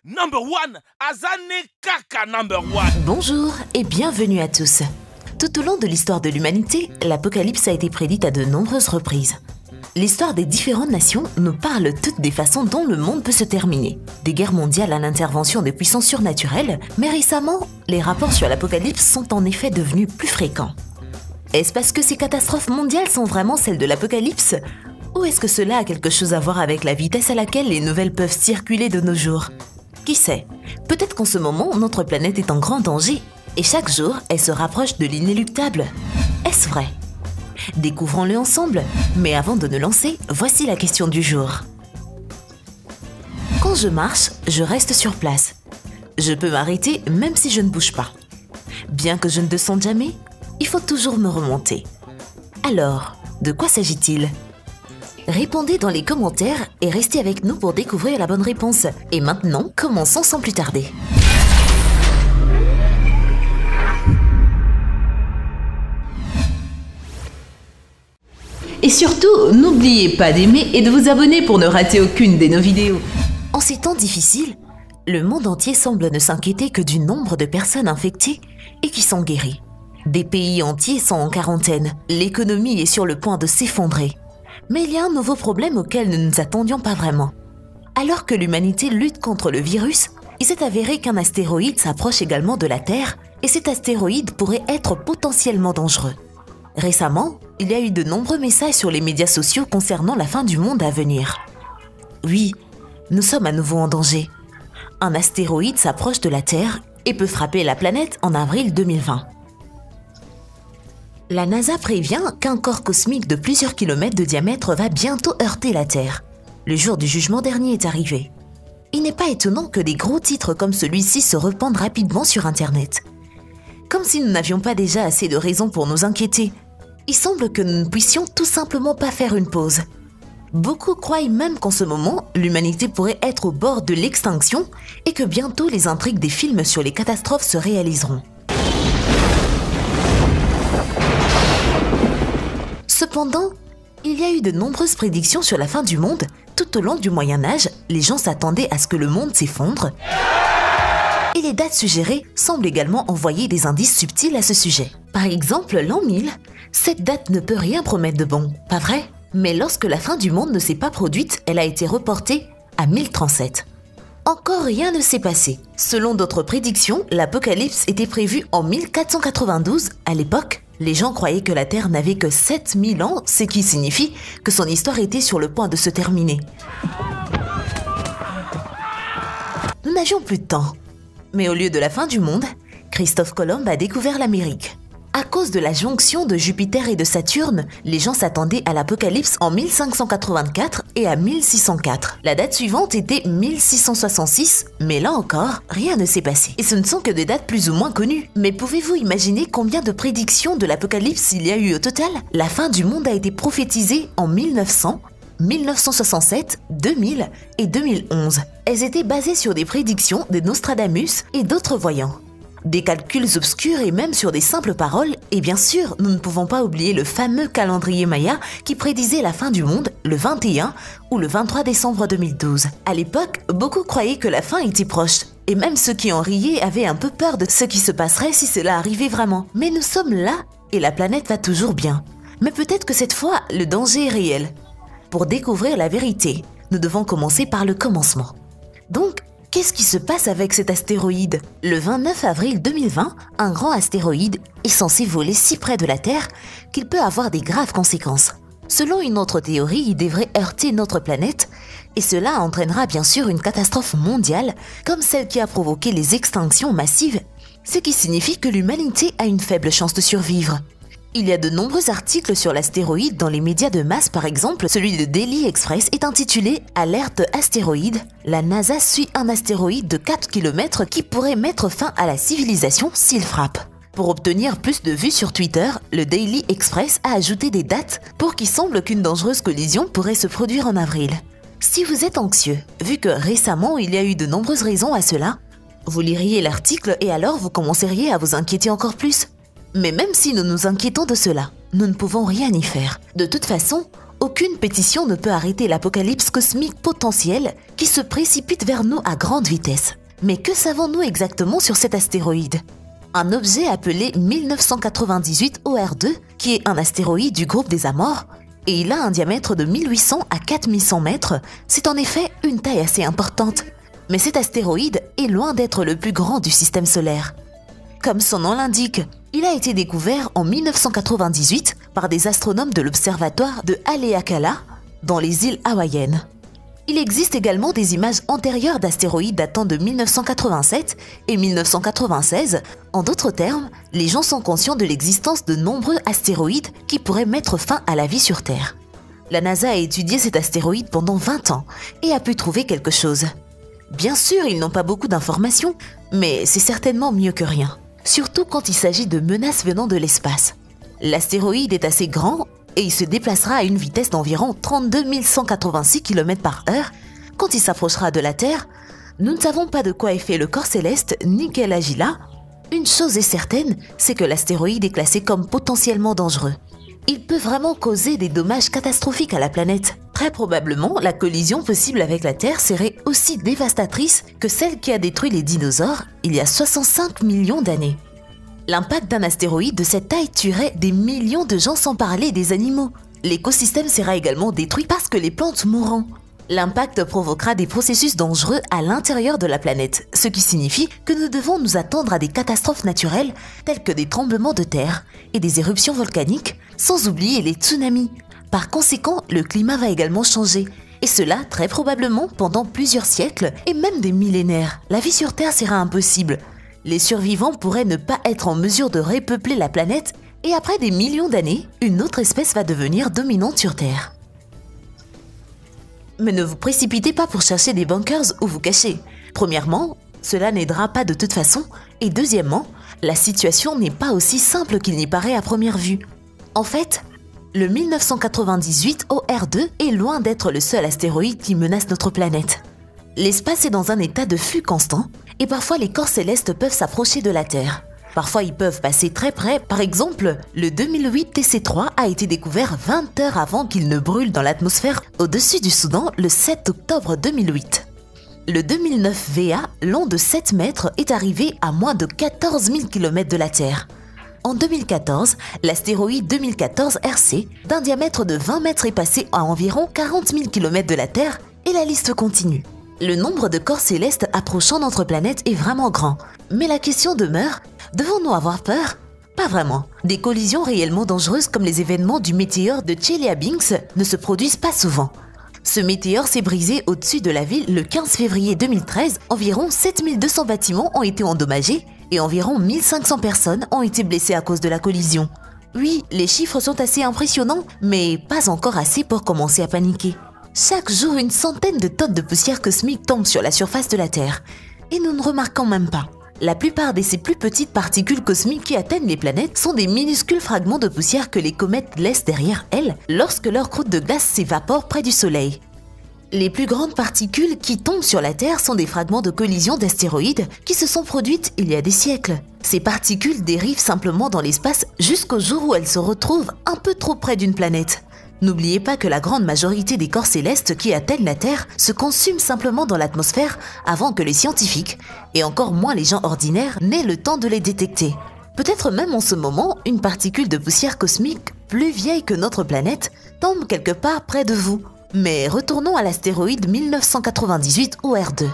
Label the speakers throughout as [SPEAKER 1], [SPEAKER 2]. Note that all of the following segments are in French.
[SPEAKER 1] Number one, Azane Kaka number one.
[SPEAKER 2] Bonjour et bienvenue à tous. Tout au long de l'histoire de l'humanité, l'apocalypse a été prédite à de nombreuses reprises. L'histoire des différentes nations nous parle toutes des façons dont le monde peut se terminer. Des guerres mondiales à l'intervention des puissances surnaturelles, mais récemment, les rapports sur l'apocalypse sont en effet devenus plus fréquents. Est-ce parce que ces catastrophes mondiales sont vraiment celles de l'apocalypse? Ou est-ce que cela a quelque chose à voir avec la vitesse à laquelle les nouvelles peuvent circuler de nos jours? Qui sait? Peut-être qu'en ce moment, notre planète est en grand danger et chaque jour, elle se rapproche de l'inéluctable. Est-ce vrai? Découvrons-le ensemble, mais avant de nous lancer, voici la question du jour. Quand je marche, je reste sur place. Je peux m'arrêter même si je ne bouge pas. Bien que je ne descende jamais, il faut toujours me remonter. Alors, de quoi s'agit-il? Répondez dans les commentaires et restez avec nous pour découvrir la bonne réponse. Et maintenant, commençons sans plus tarder.
[SPEAKER 3] Et surtout, n'oubliez pas d'aimer et de vous abonner pour ne rater aucune de nos vidéos.
[SPEAKER 2] En ces temps difficiles, le monde entier semble ne s'inquiéter que du nombre de personnes infectées et qui sont guéries. Des pays entiers sont en quarantaine, l'économie est sur le point de s'effondrer. Mais il y a un nouveau problème auquel nous ne nous attendions pas vraiment. Alors que l'humanité lutte contre le virus, il s'est avéré qu'un astéroïde s'approche également de la Terre et cet astéroïde pourrait être potentiellement dangereux. Récemment, il y a eu de nombreux messages sur les médias sociaux concernant la fin du monde à venir. Oui, nous sommes à nouveau en danger. Un astéroïde s'approche de la Terre et peut frapper la planète en avril 2020. La NASA prévient qu'un corps cosmique de plusieurs kilomètres de diamètre va bientôt heurter la Terre. Le jour du jugement dernier est arrivé. Il n'est pas étonnant que des gros titres comme celui-ci se répandent rapidement sur Internet. Comme si nous n'avions pas déjà assez de raisons pour nous inquiéter. Il semble que nous ne puissions tout simplement pas faire une pause. Beaucoup croient même qu'en ce moment, l'humanité pourrait être au bord de l'extinction et que bientôt les intrigues des films sur les catastrophes se réaliseront. Cependant, il y a eu de nombreuses prédictions sur la fin du monde. Tout au long du Moyen-Âge, les gens s'attendaient à ce que le monde s'effondre. Et les dates suggérées semblent également envoyer des indices subtils à ce sujet. Par exemple, l'an 1000, cette date ne peut rien promettre de bon, pas vrai? Mais lorsque la fin du monde ne s'est pas produite, elle a été reportée à 1037. Encore rien ne s'est passé. Selon d'autres prédictions, l'apocalypse était prévu en 1492. À l'époque, les gens croyaient que la Terre n'avait que 7000 ans, ce qui signifie que son histoire était sur le point de se terminer. Nous n'avions plus de temps. Mais au lieu de la fin du monde, Christophe Colomb a découvert l'Amérique. À cause de la jonction de Jupiter et de Saturne, les gens s'attendaient à l'apocalypse en 1584 et à 1604. La date suivante était 1666, mais là encore, rien ne s'est passé. Et ce ne sont que des dates plus ou moins connues. Mais pouvez-vous imaginer combien de prédictions de l'apocalypse il y a eu au total? La fin du monde a été prophétisée en 1900, 1967, 2000 et 2011. Elles étaient basées sur des prédictions de Nostradamus et d'autres voyants. Des calculs obscurs et même sur des simples paroles, et bien sûr, nous ne pouvons pas oublier le fameux calendrier Maya qui prédisait la fin du monde le 21 ou le 23 décembre 2012. À l'époque, beaucoup croyaient que la fin était proche, et même ceux qui en riaient avaient un peu peur de ce qui se passerait si cela arrivait vraiment. Mais nous sommes là, et la planète va toujours bien. Mais peut-être que cette fois, le danger est réel. Pour découvrir la vérité, nous devons commencer par le commencement. Donc, qu'est-ce qui se passe avec cet astéroïde? Le 29 avril 2020, un grand astéroïde est censé voler si près de la Terre qu'il peut avoir des graves conséquences. Selon une autre théorie, il devrait heurter notre planète et cela entraînera bien sûr une catastrophe mondiale comme celle qui a provoqué les extinctions massives, ce qui signifie que l'humanité a une faible chance de survivre. Il y a de nombreux articles sur l'astéroïde dans les médias de masse, par exemple, celui de Daily Express est intitulé « Alerte astéroïde ». La NASA suit un astéroïde de 4 km qui pourrait mettre fin à la civilisation s'il frappe. Pour obtenir plus de vues sur Twitter, le Daily Express a ajouté des dates pour qu'il semble qu'une dangereuse collision pourrait se produire en avril. Si vous êtes anxieux, vu que récemment il y a eu de nombreuses raisons à cela, vous liriez l'article et alors vous commenceriez à vous inquiéter encore plus. Mais même si nous nous inquiétons de cela, nous ne pouvons rien y faire. De toute façon, Aucune pétition ne peut arrêter l'apocalypse cosmique potentiel qui se précipite vers nous à grande vitesse. Mais que savons-nous exactement sur cet astéroïde? Un objet appelé 1998 OR2, qui est un astéroïde du groupe des Amors, et il a un diamètre de 1800 à 4100 mètres, c'est en effet une taille assez importante. Mais cet astéroïde est loin d'être le plus grand du système solaire. Comme son nom l'indique, il a été découvert en 1998 par des astronomes de l'observatoire de Haleakala, dans les îles hawaïennes. Il existe également des images antérieures d'astéroïdes datant de 1987 et 1996. En d'autres termes, les gens sont conscients de l'existence de nombreux astéroïdes qui pourraient mettre fin à la vie sur Terre. La NASA a étudié cet astéroïde pendant 20 ans et a pu trouver quelque chose. Bien sûr, ils n'ont pas beaucoup d'informations, mais c'est certainement mieux que rien. Surtout quand il s'agit de menaces venant de l'espace. L'astéroïde est assez grand et il se déplacera à une vitesse d'environ 32 186 km/h. Quand il s'approchera de la Terre, nous ne savons pas de quoi est fait le corps céleste ni quel âge il a. Une chose est certaine, c'est que l'astéroïde est classé comme potentiellement dangereux. Il peut vraiment causer des dommages catastrophiques à la planète. Très probablement, la collision possible avec la Terre serait aussi dévastatrice que celle qui a détruit les dinosaures il y a 65 millions d'années. L'impact d'un astéroïde de cette taille tuerait des millions de gens sans parler des animaux. L'écosystème sera également détruit parce que les plantes mourront. L'impact provoquera des processus dangereux à l'intérieur de la planète, ce qui signifie que nous devons nous attendre à des catastrophes naturelles telles que des tremblements de terre et des éruptions volcaniques, sans oublier les tsunamis. Par conséquent, le climat va également changer, et cela très probablement pendant plusieurs siècles et même des millénaires. La vie sur Terre sera impossible. Les survivants pourraient ne pas être en mesure de repeupler la planète et après des millions d'années, une autre espèce va devenir dominante sur Terre. Mais ne vous précipitez pas pour chercher des bunkers où vous cacher. Premièrement, cela n'aidera pas de toute façon, et deuxièmement, la situation n'est pas aussi simple qu'il n'y paraît à première vue. En fait, le 1998 OR2 est loin d'être le seul astéroïde qui menace notre planète. L'espace est dans un état de flux constant et parfois les corps célestes peuvent s'approcher de la Terre. Parfois ils peuvent passer très près, par exemple, le 2008 TC3 a été découvert 20 heures avant qu'il ne brûle dans l'atmosphère au-dessus du Soudan le 7 octobre 2008. Le 2009 VA, long de 7 mètres, est arrivé à moins de 14 000 km de la Terre. En 2014, l'astéroïde 2014 RC, d'un diamètre de 20 mètres, est passé à environ 40 000 km de la Terre et la liste continue. Le nombre de corps célestes approchant notre planète est vraiment grand. Mais la question demeure, devons-nous avoir peur? Pas vraiment. Des collisions réellement dangereuses comme les événements du météore de Chelyabinsk ne se produisent pas souvent. Ce météore s'est brisé au-dessus de la ville le 15 février 2013. Environ 7200 bâtiments ont été endommagés et environ 1500 personnes ont été blessées à cause de la collision. Oui, les chiffres sont assez impressionnants, mais pas encore assez pour commencer à paniquer. Chaque jour, une centaine de tonnes de poussière cosmique tombent sur la surface de la Terre. Et nous ne remarquons même pas. La plupart de ces plus petites particules cosmiques qui atteignent les planètes sont des minuscules fragments de poussière que les comètes laissent derrière elles lorsque leur croûte de glace s'évapore près du Soleil. Les plus grandes particules qui tombent sur la Terre sont des fragments de collision d'astéroïdes qui se sont produites il y a des siècles. Ces particules dérivent simplement dans l'espace jusqu'au jour où elles se retrouvent un peu trop près d'une planète. N'oubliez pas que la grande majorité des corps célestes qui atteignent la Terre se consument simplement dans l'atmosphère avant que les scientifiques, et encore moins les gens ordinaires, n'aient le temps de les détecter. Peut-être même en ce moment, une particule de poussière cosmique plus vieille que notre planète tombe quelque part près de vous. Mais retournons à l'astéroïde 1998 OR2.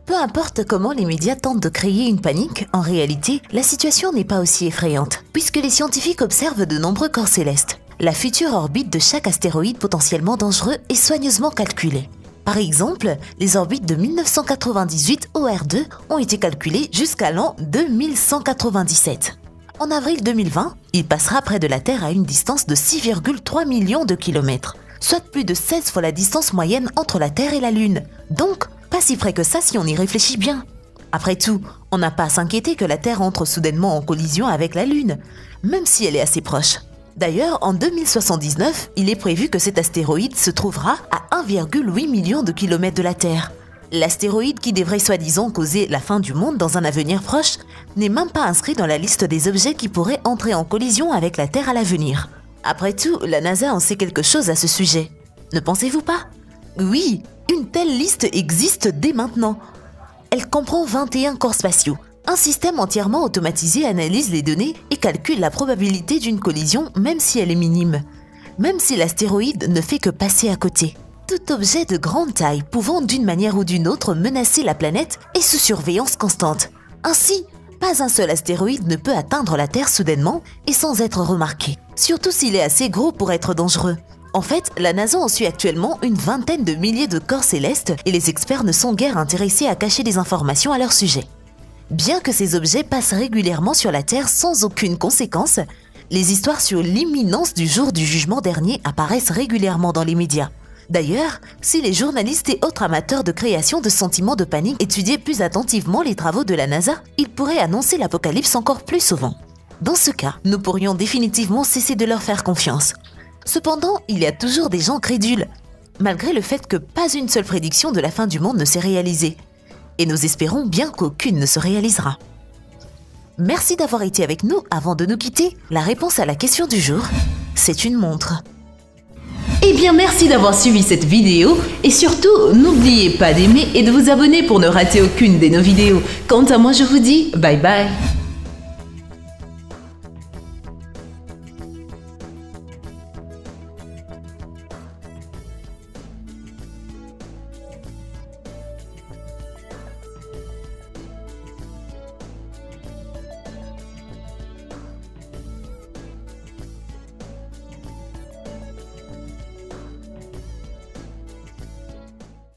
[SPEAKER 2] Peu importe comment les médias tentent de créer une panique, en réalité, la situation n'est pas aussi effrayante, puisque les scientifiques observent de nombreux corps célestes. La future orbite de chaque astéroïde potentiellement dangereux est soigneusement calculée. Par exemple, les orbites de 1998 OR2 ont été calculées jusqu'à l'an 2197. En avril 2020, il passera près de la Terre à une distance de 6,3 millions de kilomètres, soit plus de 16 fois la distance moyenne entre la Terre et la Lune. Donc, pas si près que ça si on y réfléchit bien. Après tout, on n'a pas à s'inquiéter que la Terre entre soudainement en collision avec la Lune, même si elle est assez proche. D'ailleurs, en 2079, il est prévu que cet astéroïde se trouvera à 1,8 million de kilomètres de la Terre. L'astéroïde qui devrait soi-disant causer la fin du monde dans un avenir proche n'est même pas inscrit dans la liste des objets qui pourraient entrer en collision avec la Terre à l'avenir. Après tout, la NASA en sait quelque chose à ce sujet. Ne pensez-vous pas? Oui, une telle liste existe dès maintenant. Elle comprend 21 corps spatiaux. Un système entièrement automatisé analyse les données et calcule la probabilité d'une collision même si elle est minime. Même si l'astéroïde ne fait que passer à côté. Tout objet de grande taille pouvant d'une manière ou d'une autre menacer la planète est sous surveillance constante. Ainsi, pas un seul astéroïde ne peut atteindre la Terre soudainement et sans être remarqué. Surtout s'il est assez gros pour être dangereux. En fait, la NASA en suit actuellement une vingtaine de milliers de corps célestes et les experts ne sont guère intéressés à cacher des informations à leur sujet. Bien que ces objets passent régulièrement sur la Terre sans aucune conséquence, les histoires sur l'imminence du jour du jugement dernier apparaissent régulièrement dans les médias. D'ailleurs, si les journalistes et autres amateurs de création de sentiments de panique étudiaient plus attentivement les travaux de la NASA, ils pourraient annoncer l'apocalypse encore plus souvent. Dans ce cas, nous pourrions définitivement cesser de leur faire confiance. Cependant, il y a toujours des gens crédules, malgré le fait que pas une seule prédiction de la fin du monde ne s'est réalisée. Et nous espérons bien qu'aucune ne se réalisera. Merci d'avoir été avec nous. Avant de nous quitter, la réponse à la question du jour, c'est une montre.
[SPEAKER 3] Eh bien, merci d'avoir suivi cette vidéo et surtout, n'oubliez pas d'aimer et de vous abonner pour ne rater aucune de nos vidéos. Quant à moi, je vous dis bye bye.